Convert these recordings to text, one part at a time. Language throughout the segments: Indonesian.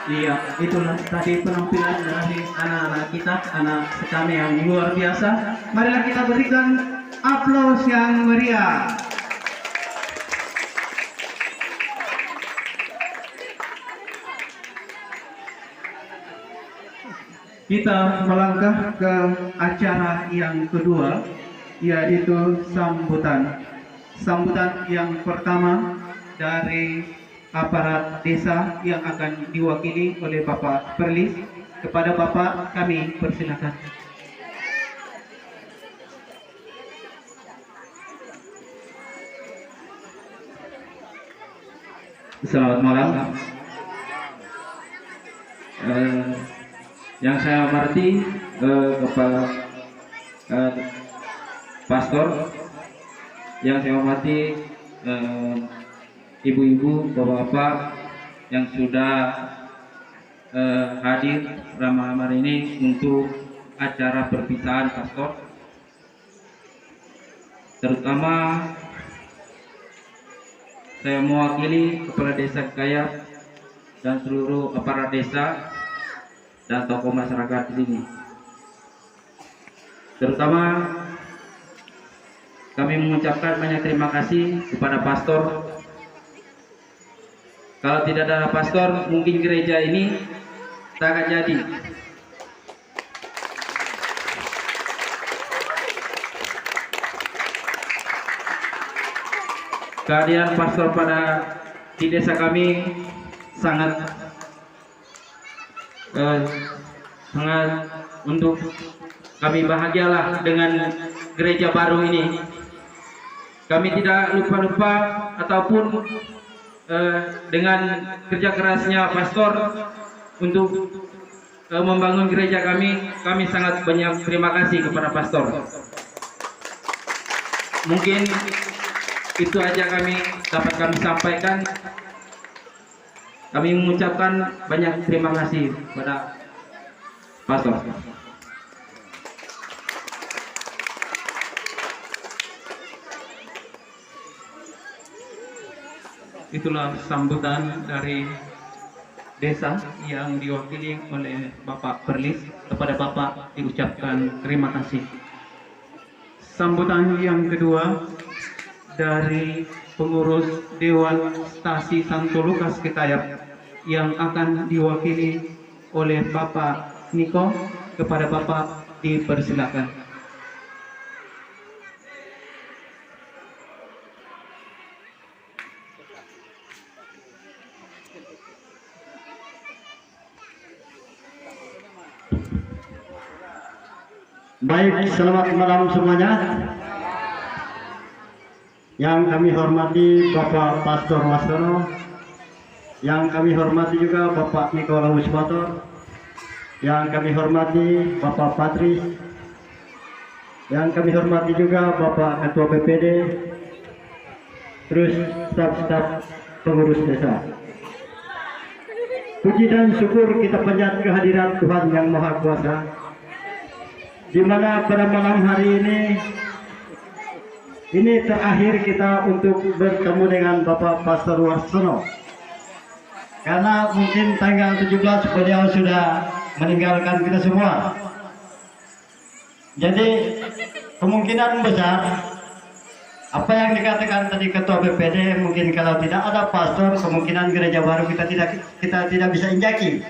Iya, itulah tadi penampilan dari anak-anak kita, anak kami yang luar biasa. Marilah kita berikan aplaus yang meriah. Kita melangkah ke acara yang kedua, yaitu sambutan. Sambutan yang pertama dari aparat desa yang akan diwakili oleh Bapak Perlis. Kepada Bapak kami persilakan. Selamat malam. Yang saya hormati Bapak Pastor, yang saya hormati ibu-ibu, bapak-bapak yang sudah hadir malam hari ini untuk acara perpisahan pastor, terutama saya mewakili Kepala Desa Kayap dan seluruh aparat desa dan tokoh masyarakat di sini. Terutama kami mengucapkan banyak terima kasih kepada pastor. Kalau tidak ada pastor, mungkin gereja ini tak akan jadi. Kehadiran pastor di desa kami sangat untuk kami bahagialah dengan gereja baru ini. Kami tidak lupa-lupa ataupun dengan kerja kerasnya pastor untuk membangun gereja kami sangat banyak terima kasih kepada pastor. Mungkin itu aja dapat kami sampaikan. Kami mengucapkan banyak terima kasih kepada pastor. Itulah sambutan dari desa yang diwakili oleh Bapak Perlis. Kepada Bapak diucapkan terima kasih. Sambutan yang kedua dari pengurus Dewan Stasi Santo Lukas Ketayap yang akan diwakili oleh Bapak Niko. Kepada Bapak dipersilakan. Baik, selamat malam semuanya. Yang kami hormati Bapak Pastor Wastono, yang kami hormati juga Bapak Nikolaus Bator, yang kami hormati Bapak Patris, yang kami hormati juga Bapak Ketua BPD, terus staf-staf pengurus desa. Puji dan syukur kita panjat kehadiran Tuhan Yang Maha Kuasa, di mana pada malam hari ini terakhir kita untuk bertemu dengan Bapak Pastor Wastono, karena mungkin tanggal 17 beliau sudah meninggalkan kita semua. Jadi kemungkinan besar apa yang dikatakan tadi Ketua BPD, mungkin kalau tidak ada pastor, kemungkinan gereja baru kita tidak bisa injaki.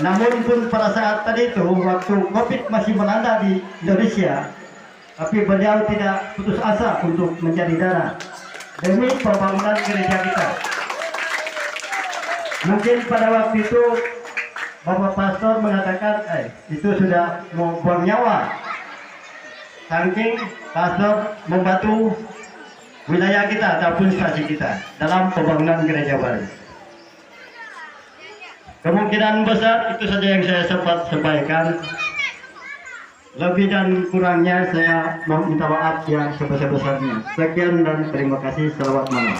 Namun pun pada saat tadi itu, waktu COVID masih melanda di Indonesia, tapi beliau tidak putus asa untuk mencari dana demi pembangunan gereja kita. Mungkin pada waktu itu Bapak Pastor mengatakan, itu sudah mau buang nyawa. saking pastor membantu wilayah kita ataupun stasi kita dalam pembangunan gereja baru. Kemungkinan besar itu saja yang saya sempat sampaikan. Lebih dan kurangnya saya meminta maaf yang sebesar-besarnya. Sekian dan terima kasih. Selamat malam.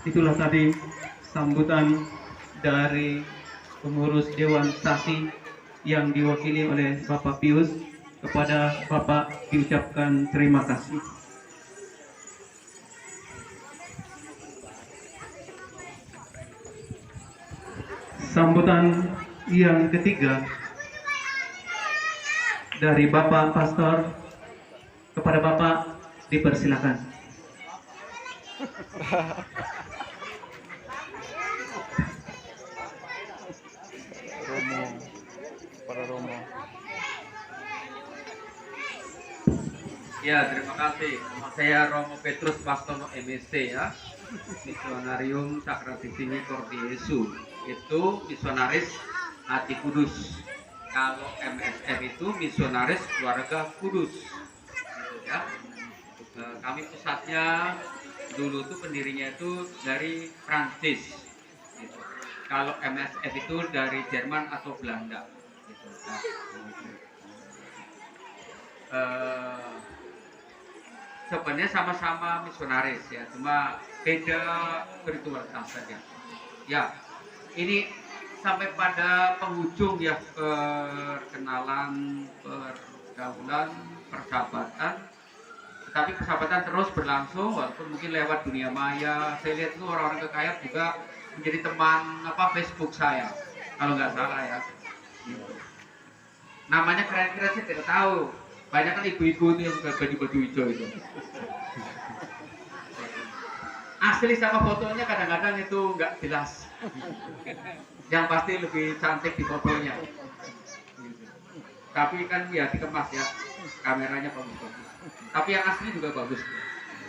Itulah tadi sambutan dari pengurus Dewan Stasi yang diwakili oleh Bapak Pius. Kepada Bapak diucapkan terima kasih. Sambutan yang ketiga dari Bapak Pastor, kepada Bapak dipersilakan. Ya, terima kasih. Nama saya Romo Petrus Pastono MSC ya. Misionarium Sacratissimi Cor Jesu. Itu misionaris hati kudus. Kalau MSF itu misionaris keluarga kudus. Gitu, ya. Kami pusatnya dulu tuh pendirinya itu dari Prancis. Gitu. Kalau MSF itu dari Jerman atau Belanda. Gitu. Nah, sebenarnya sama-sama misionaris ya, cuma beda spiritualitas saja. Ya, ini sampai pada penghujung ya, perkenalan, pergaulan, persahabatan. Tetapi persahabatan terus berlangsung walaupun mungkin lewat dunia maya. Saya lihat itu orang-orang kekaya juga menjadi teman Facebook saya, kalau nggak salah ya. Gitu. Namanya keren-keren saya tidak tahu. Banyak kan ibu-ibu itu yang baju-baju hijau itu. Asli sama fotonya kadang-kadang itu nggak jelas. Yang pasti lebih cantik di fotonya. Tapi kan ya dikemas ya, kameranya bagus-bagus. Tapi yang asli juga bagus,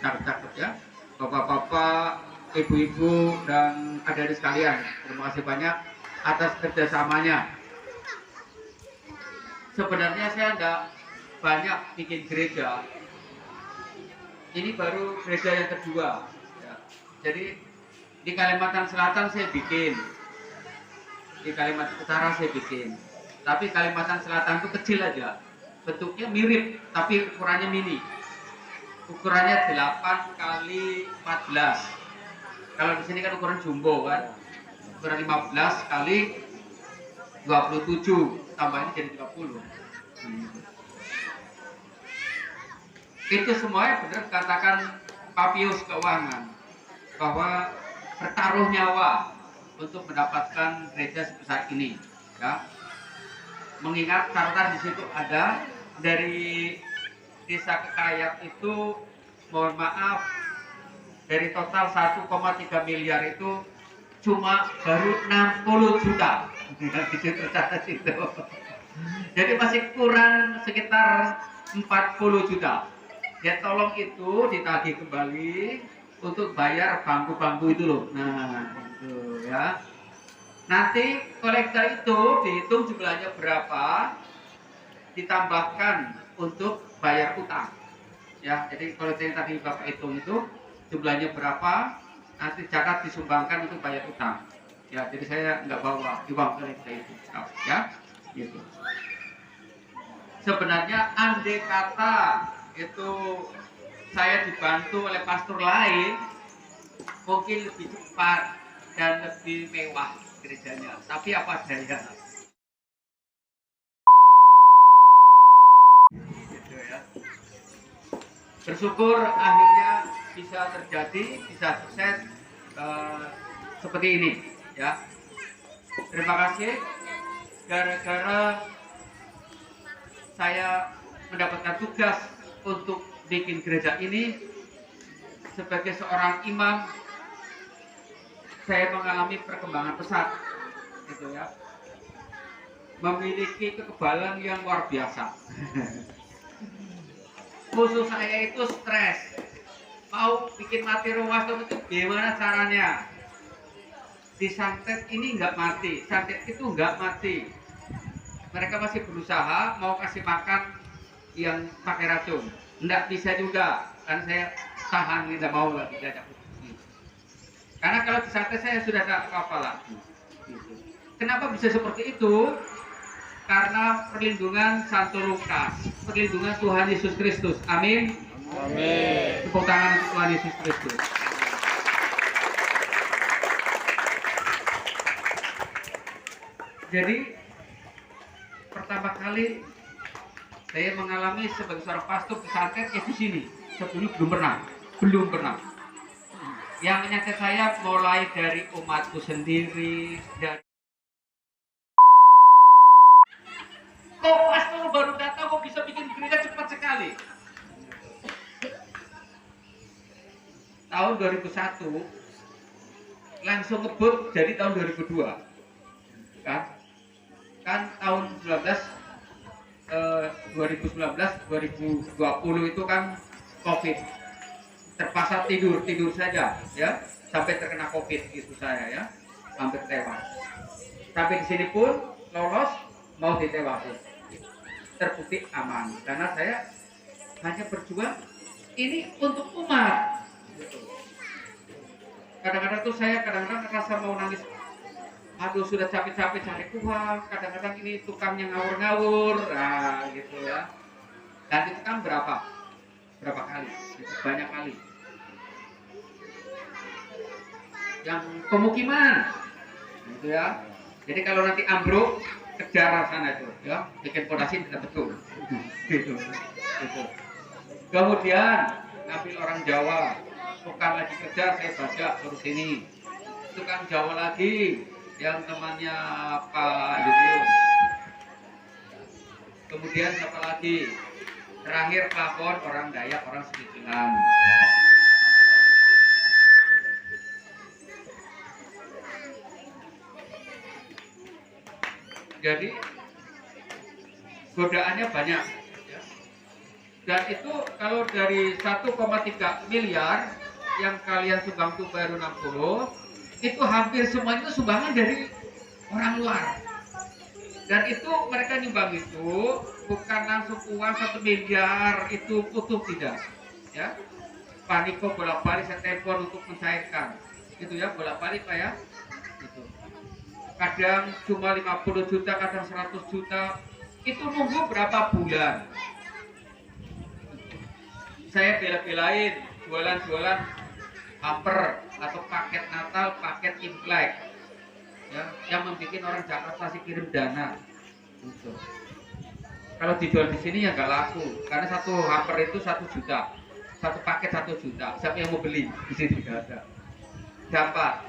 cakep-cakep ya. Bapak-bapak, ibu-ibu dan adik-adik sekalian, terima kasih banyak atas kerjasamanya. Sebenarnya saya enggak banyak bikin gereja. Ini baru gereja yang kedua ya. Jadi di Kalimantan Selatan saya bikin, di Kalimantan Utara saya bikin, tapi Kalimantan Selatan itu kecil aja, bentuknya mirip tapi ukurannya mini, ukurannya 8 kali 14. Kalau di sini kan ukuran jumbo kan, ukuran 15 kali 27, tambahnya jadi 30. Itu semuanya benar katakan Papius Keuangan bahwa bertaruh nyawa untuk mendapatkan gereja sebesar ini ya. Mengingat catatan di situ ada dari desa Kekayap itu, mohon maaf, dari total 1,3 miliar itu cuma baru 60 juta. Di situ catat itu. Jadi masih kurang sekitar 40 juta. Ya tolong itu ditagih kembali untuk bayar bangku-bangku itu loh. Nah, itu ya. Nanti kolektor itu dihitung jumlahnya berapa, ditambahkan untuk bayar utang. Ya, jadi kolektor yang tadi Bapak hitung itu jumlahnya berapa, nanti zakat disumbangkan untuk bayar utang. Ya, jadi saya nggak bawa uang kolektor itu. Ya, gitu. Sebenarnya andai kata itu saya dibantu oleh pastor lain, mungkin lebih cepat dan lebih mewah gerejanya, tapi apa daya gitu ya. Bersyukur akhirnya bisa terjadi, bisa sukses seperti ini ya. Terima kasih, gara-gara saya mendapatkan tugas untuk bikin gereja ini sebagai seorang imam, saya mengalami perkembangan pesat gitu ya, memiliki kekebalan yang luar biasa. Musuh saya itu stres, mau bikin materi waston itu gimana caranya. di santet ini nggak mati, santet itu nggak mati. Mereka masih berusaha mau kasih makan yang pakai racun, nggak bisa juga, kan saya tahan tidak mau lagi diajak diskusi. Karena kalau di santet saya sudah tak apa-apa lagi. Gitu. Kenapa bisa seperti itu? Karena perlindungan Santo Lukas, perlindungan Tuhan Yesus Kristus. Amin. Amin. Tepuk tangan untuk Tuhan Yesus Kristus. Jadi pertama kali saya mengalami sebagai seorang pastor pesantren di sini. Sebelum belum pernah. Yang menyangka saya mulai dari umatku sendiri, dari kok pastor baru datang kok bisa bikin gereja cepat sekali. Tahun 2001 langsung ngebut jadi tahun 2002. Kan tahun 2019 itu kan COVID, terpaksa tidur saja ya, sampai terkena COVID itu saya ya, hampir tewas. Sampai di sini pun lolos, mau ditewasin, terbukti aman karena saya hanya berjuang ini untuk umat. Kadang-kadang tuh saya rasa mau nangis. Aduh, sudah capek-capek cari uang, kadang-kadang ini tukangnya ngawur-ngawur, nah gitu ya. Dan itu kan berapa kali, itu banyak kali. Yang pemukiman, gitu ya. Jadi kalau nanti ambruk, kejar sana itu, ya, bikin fondasi tidak betul, gitu. Kemudian ngambil orang Jawa, tukang lagi kerja, saya baca suruh sini, tukang Jawa lagi. Yang temannya Pak Julius. Kemudian siapa lagi? Terakhir pelapor orang Dayak, orang Sedikilan. Jadi godaannya banyak. Dan itu kalau dari 1,3 miliar yang kalian sumbang tuh baru 60, itu hampir semuanya itu sumbangan dari orang luar. Dan itu mereka nyumbang itu bukan langsung uang 1 miliar itu utuh, tidak ya. Paniko bolak-balik saya telepon untuk mencairkan itu ya, bolak-balik Pak ya. Itu kadang cuma 50 juta, kadang 100 juta, itu nunggu berapa bulan. Saya bela-belain jualan hamper atau paket Natal, paket Imlek, ya, yang membuat orang Jakarta sih kirim dana. Gitu. Kalau dijual di sini ya nggak laku, karena satu hamper itu 1 juta, satu paket 1 juta. Siapa yang mau beli? Di sini nggak ada. Dapat.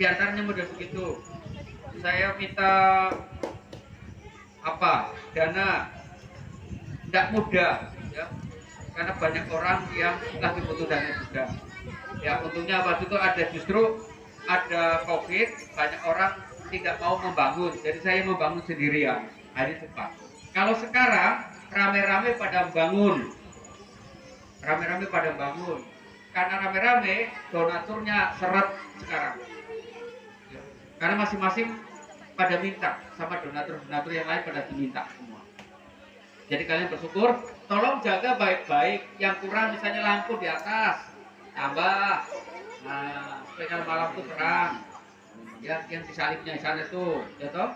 Diantaranya model begitu. Saya minta dana, tidak mudah, ya, karena banyak orang yang lagi butuh dana juga. Ya untungnya waktu itu justru ada COVID, banyak orang tidak mau membangun, jadi saya membangun sendirian, hari cepat. Kalau sekarang rame-rame pada bangun, karena rame-rame donaturnya seret sekarang, ya, karena masing-masing pada minta, sama donatur yang lain pada diminta semua. Jadi kalian bersyukur, tolong jaga baik-baik, yang kurang misalnya lampu di atas tambah, nah supaya kalau malam itu terang, ya, yang disalibnya di sana tuh, ya toh,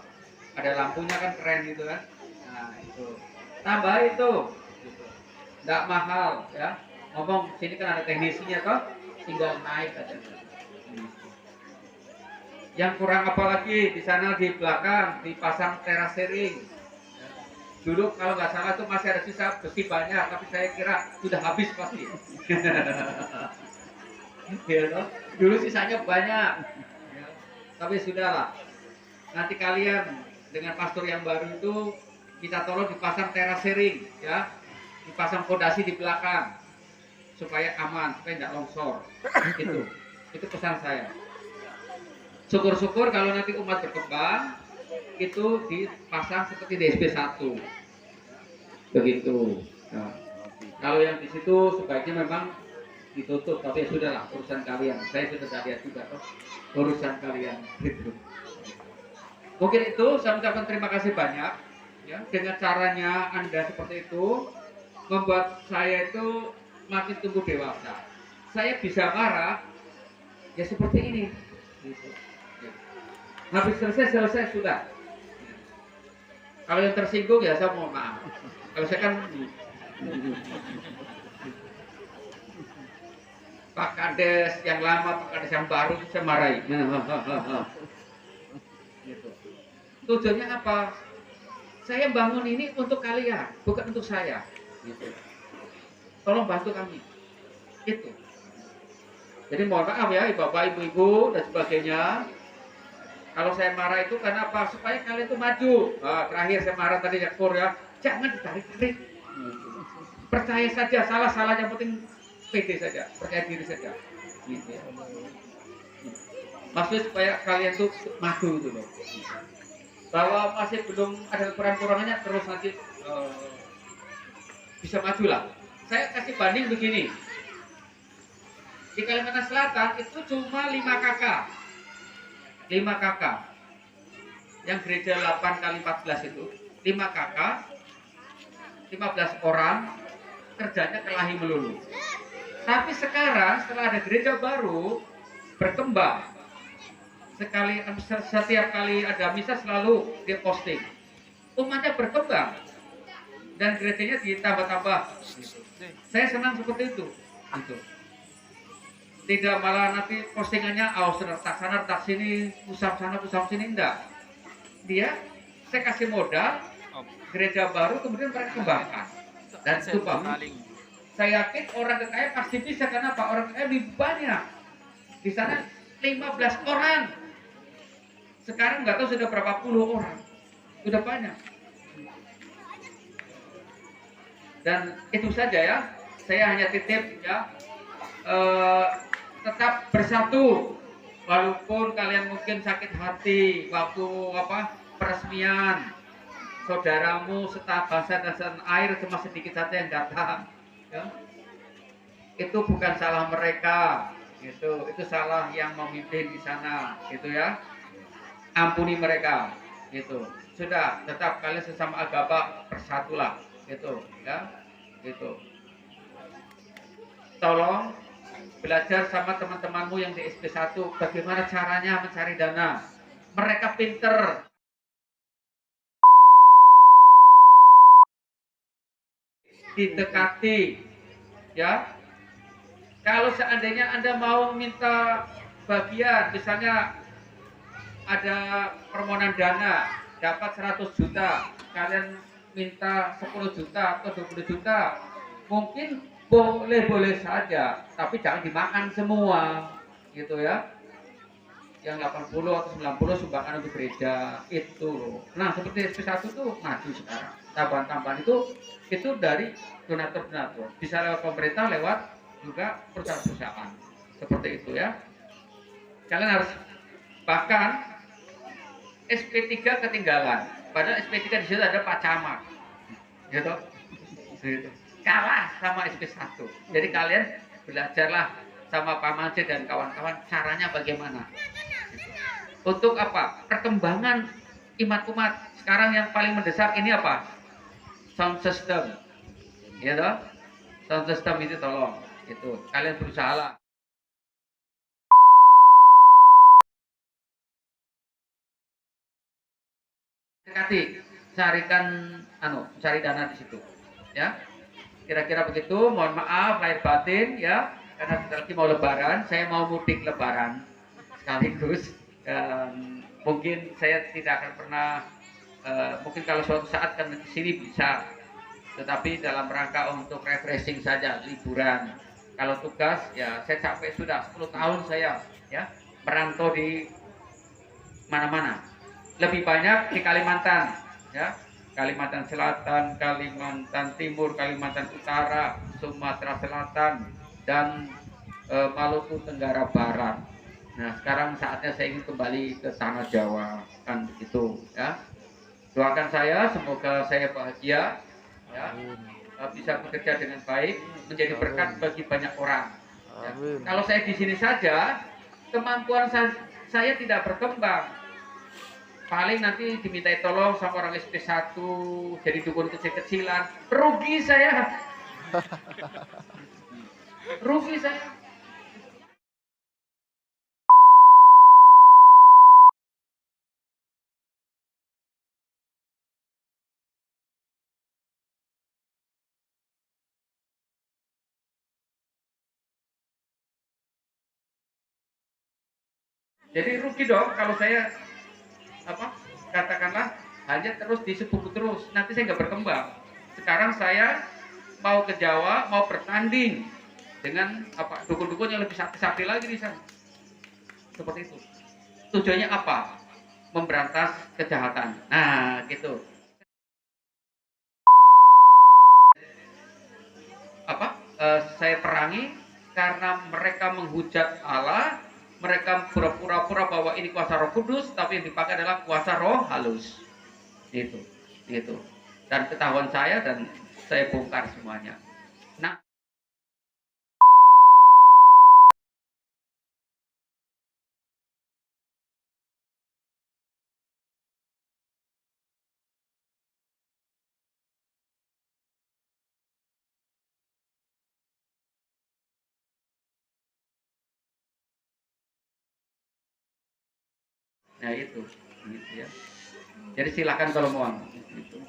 ada lampunya kan keren gitu kan, nah itu tambah itu, gitu. Nggak mahal ya, ngomong sini kan ada teknisinya toh, tinggal naik aja. Yang kurang apa lagi di sana di belakang dipasang terasering. Dulu kalau nggak salah tuh masih ada sisa besi banyak, tapi saya kira sudah habis pasti. Ya, dulu sisanya banyak, ya, tapi sudahlah. Nanti kalian dengan pastor yang baru itu kita tolong dipasang terasering, ya, dipasang fondasi di belakang supaya aman, supaya tidak longsor. Itu pesan saya. Syukur-syukur kalau nanti umat berkembang itu dipasang seperti DSP 1, begitu. Nah, kalau yang di situ sebaiknya memang ditutup, tapi sudahlah urusan kalian. Saya sudah tak lihat juga toh urusan kalian gitu. Mungkin itu saya ucapkan terima kasih banyak ya, dengan caranya Anda seperti itu membuat saya itu makin tumbuh dewasa. Saya bisa marah ya seperti ini gitu. Ya. Habis selesai sudah. Kalau yang tersinggung ya saya mohon maaf. Kalau saya kan Pak Kades yang lama, Pak Kades yang baru saya marahi. Gitu. Tujuannya apa? Saya bangun ini untuk kalian, bukan untuk saya. Gitu. Tolong bantu kami. Itu. Jadi mohon maaf ya, bapak, ibu-ibu dan sebagainya. Kalau saya marah itu karena apa? Supaya kalian itu maju. Nah, terakhir saya marah tadi ya, Kur ya. Jangan ditarik-tarik. Percaya saja, salah yang penting pede saja, percaya diri saja. Gitu. Maksudnya supaya kalian tuh maju gitu loh. Bahwa masih belum ada kekurangannya terus nanti bisa maju lah. Saya kasih banding begini. Di Kalimantan Selatan itu cuma 5 kakak. 5 kakak. Yang gereja 8 kali 14 itu 5 kakak, 15 orang, kerjanya kelahi melulu. Tapi sekarang setelah ada gereja baru berkembang, setiap kali ada misa selalu dia posting, umatnya berkembang dan gerejanya ditambah-tambah. Saya senang seperti itu. Gitu. Tidak malah nanti postingannya retak sana retak sini, pusam sana pusam sini, enggak. Dia saya kasih modal gereja baru kemudian mereka kembangkan dan itu bagus. Saya yakin orang kekaya pasti bisa, karena apa? Orang kekaya lebih banyak. Di sana 15 orang. Sekarang nggak tahu sudah berapa puluh orang. Sudah banyak. Dan itu saja ya. Saya hanya titip ya. Tetap bersatu. Walaupun kalian mungkin sakit hati waktu peresmian, saudaramu setahap bangsa dan setanah air cuma sedikit saja yang datang. Ya. Itu bukan salah mereka, itu salah yang memimpin di sana, gitu ya. Ampuni mereka, gitu. Sudah, tetap kalian sesama agama bersatulah, gitu, ya, gitu. Tolong belajar sama teman-temanmu yang di SP1 bagaimana caranya mencari dana. Mereka pinter. Didekati ya. Kalau seandainya Anda mau minta bagian, misalnya ada permohonan dana dapat 100 juta, kalian minta 10 juta atau 20 juta, mungkin boleh saja, tapi jangan dimakan semua gitu ya. Yang 80 atau 90 sumbangan untuk gereja itu. Nah, seperti SP1 tuh maju sekarang. Tambahan-tambahan itu dari donatur-donatur. Bisa lewat pemerintah, lewat juga perusahaan-perusahaan. Seperti itu ya. Kalian harus, bahkan SP3 ketinggalan. Padahal SP3 di situ ada Pak Camat. Gitu. Kalah sama SP1. Jadi kalian belajarlah sama Pak Manje dan kawan-kawan caranya bagaimana. Untuk apa? Perkembangan iman umat. Sekarang yang paling mendesak ini apa? Sound system. Ya toh? Sound system itu tolong. Itu kalian berusaha lah. Dekati, cari dana di situ. Ya. Kira-kira begitu. Mohon maaf lahir batin ya. Karena sebentar lagi mau lebaran, saya mau mudik lebaran sekaligus. Mungkin saya tidak akan pernah, mungkin kalau suatu saat kan di sini bisa, tetapi dalam rangka untuk refreshing saja, liburan. Kalau tugas ya saya capek sudah 10 tahun saya ya merantau di mana-mana, lebih banyak di Kalimantan ya, Kalimantan Selatan, Kalimantan Timur, Kalimantan Utara, Sumatera Selatan, dan Maluku Tenggara Barat. Nah, sekarang saatnya saya ingin kembali ke tanah Jawa, kan begitu ya. Doakan saya, semoga saya bahagia ya, bisa bekerja dengan baik, menjadi berkat bagi banyak orang Ya. Kalau saya di sini saja, kemampuan saya tidak berkembang. Paling nanti dimintai tolong sama orang SP1, jadi dukun kecil-kecilan. Rugi saya. Rugi saya. Jadi rugi dong kalau saya katakanlah hanya terus disebut terus, nanti saya nggak berkembang. Sekarang saya mau ke Jawa, mau bertanding dengan dukun-dukun yang lebih sakti-sakti lagi di sana. Seperti itu. Tujuannya apa? Memberantas kejahatan. Nah, gitu. Saya perangi karena mereka menghujat Allah. Mereka pura-pura bahwa ini kuasa Roh Kudus, tapi yang dipakai adalah kuasa roh halus. Gitu. Dan ketahuan saya dan saya bongkar semuanya. Nah, itu, gitu ya. Jadi silakan kalau mau. Gitu.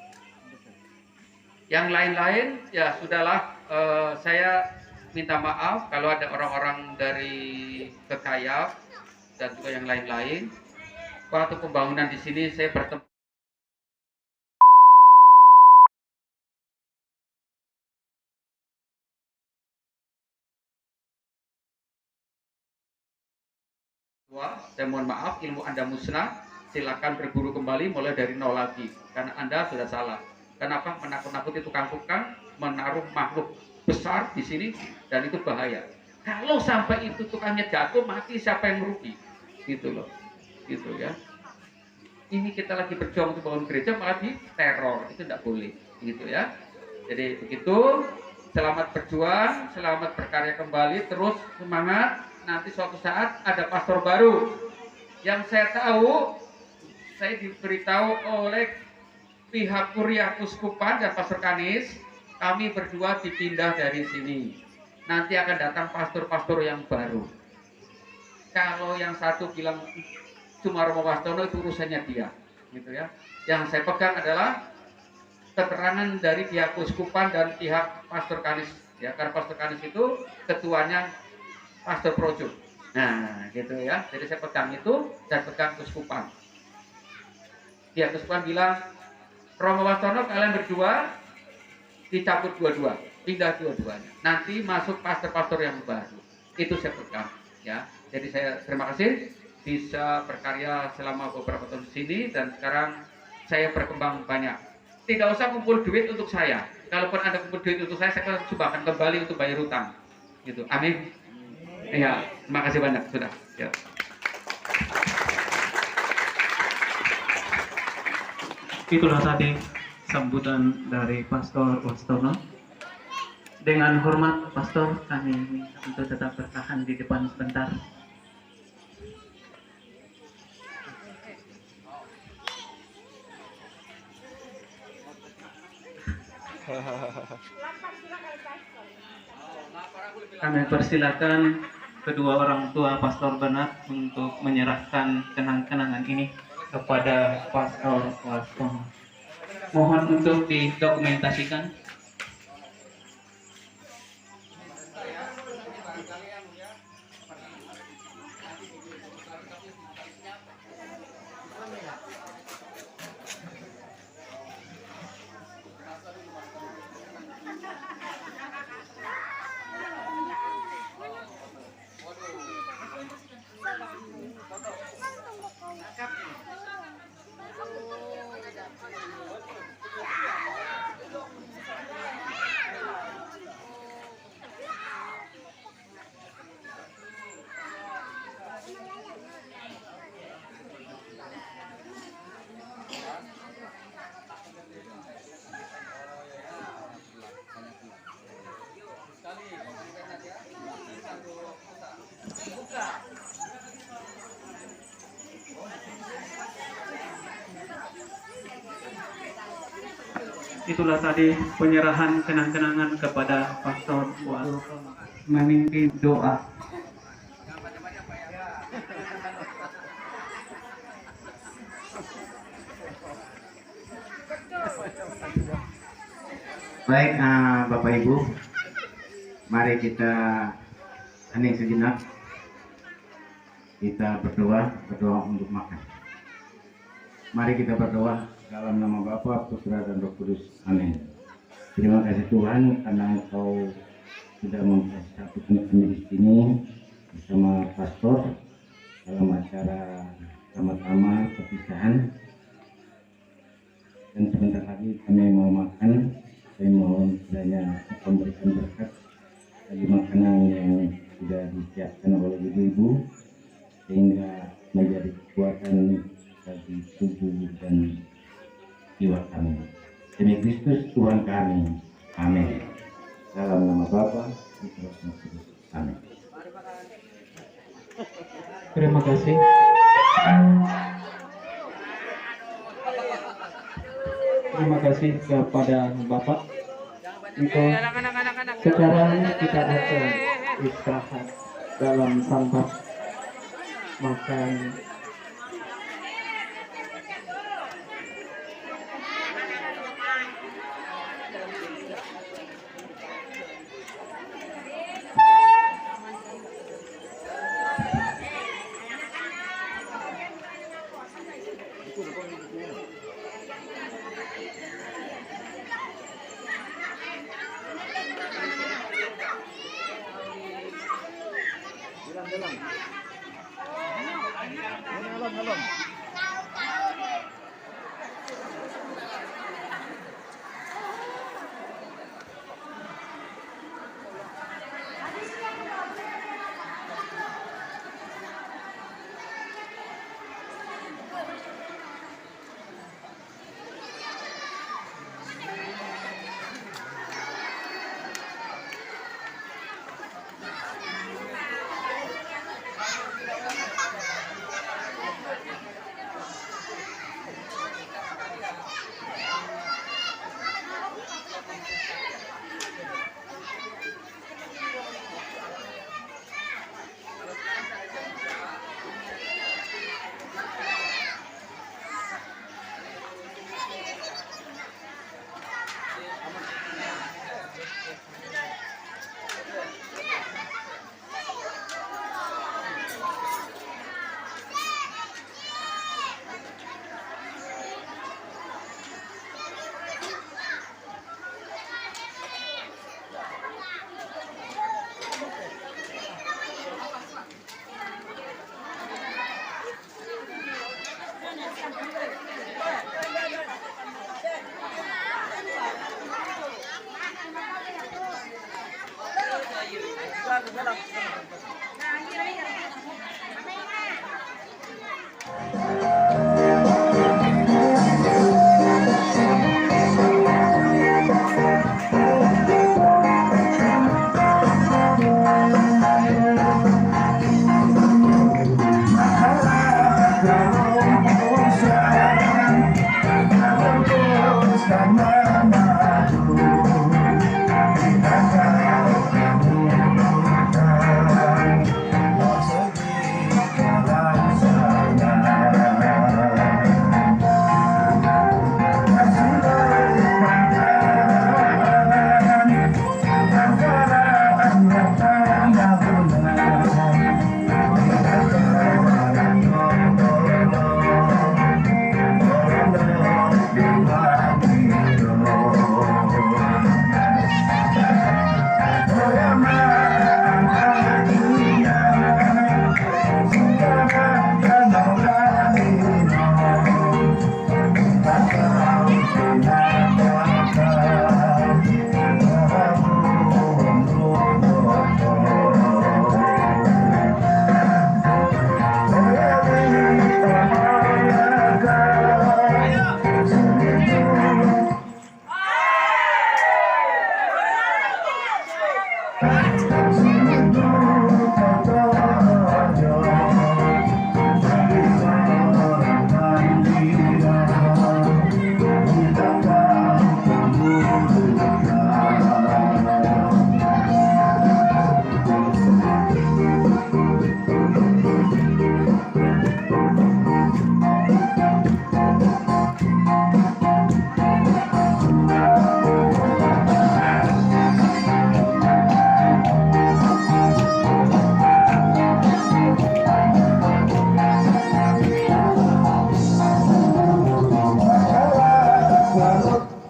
Yang lain-lain ya sudahlah. Saya minta maaf kalau ada orang-orang dari Kekayap dan juga yang lain-lain. Waktu pembangunan di sini saya bertemu saya mohon maaf, ilmu Anda musnah, silakan berguru kembali mulai dari nol lagi, karena Anda sudah salah. Kenapa? Menakut-nakuti tukang-tukang, menaruh makhluk besar di sini, dan itu bahaya. Kalau sampai itu tukangnya jatuh, mati siapa yang merugi? Gitu loh, gitu ya. Ini kita lagi berjuang untuk bangun gereja, malah diteror, itu tidak boleh, gitu ya. Jadi begitu, selamat berjuang, selamat berkarya kembali, terus semangat. Nanti suatu saat ada pastor baru. Yang saya tahu, saya diberitahu oleh pihak Kuria Kuskupan dan Pastor Kanis, kami berdua dipindah dari sini. Nanti akan datang pastor-pastor yang baru. Kalau yang satu bilang cuma Romo Wastono, itu urusannya dia, gitu ya. Yang saya pegang adalah keterangan dari pihak Kuskupan dan pihak Pastor Kanis, ya. Karena Pastor Kanis itu ketuanya Pastor Projo. Nah, gitu ya. Jadi saya pegang itu dan pegang Kuskupan. Pihak Kuskupan bilang, Romo Wastono kalian berdua dicabut dua-dua, pindah dua-duanya. Nanti masuk pastor-pastor yang baru. Itu saya pegang, ya. Jadi saya terima kasih bisa berkarya selama beberapa tahun di sini dan sekarang saya berkembang banyak. Tidak usah kumpul duit untuk saya. Kalaupun Anda kumpul duit untuk saya akan sumbangkan kembali untuk bayar hutang. Gitu. Amin. Ya, terima kasih banyak sudah. Ya. Itulah tadi sambutan dari Pastor Wastono. Dengan hormat Pastor, kami minta untuk tetap bertahan di depan sebentar. Kami persilakan kedua orang tua Pastor Bernard untuk menyerahkan kenang-kenangan ini kepada Pastor Wastono. Mohon untuk didokumentasikan. itulah tadi penyerahan kenang-kenangan kepada Pastor Was memimpin doa. Baik, Bapak Ibu, mari kita hening sejenak. Kita berdoa untuk makan. Mari kita berdoa dalam nama Bapa, Putra dan Roh Kudus. Amin. Terima kasih Tuhan karena Engkau sudah mempersatukan kami di sini bersama pastor dalam acara sama-sama perpisahan. Dan sebentar lagi kami mau makan. Saya mohon kiranya memberikan berkat bagi makanan yang sudah disiapkan oleh ibu-ibu sehingga menjadi kekuatan bagi tubuh dan jiwa kami. Demi Kristus Tuhan kami. Amin. Dalam nama Bapa, Putra dan Roh Kudus. Amin. Terima kasih. Terima kasih kepada Bapak. Untuk sekarang kita akan istirahat dalam santap makan. Bapak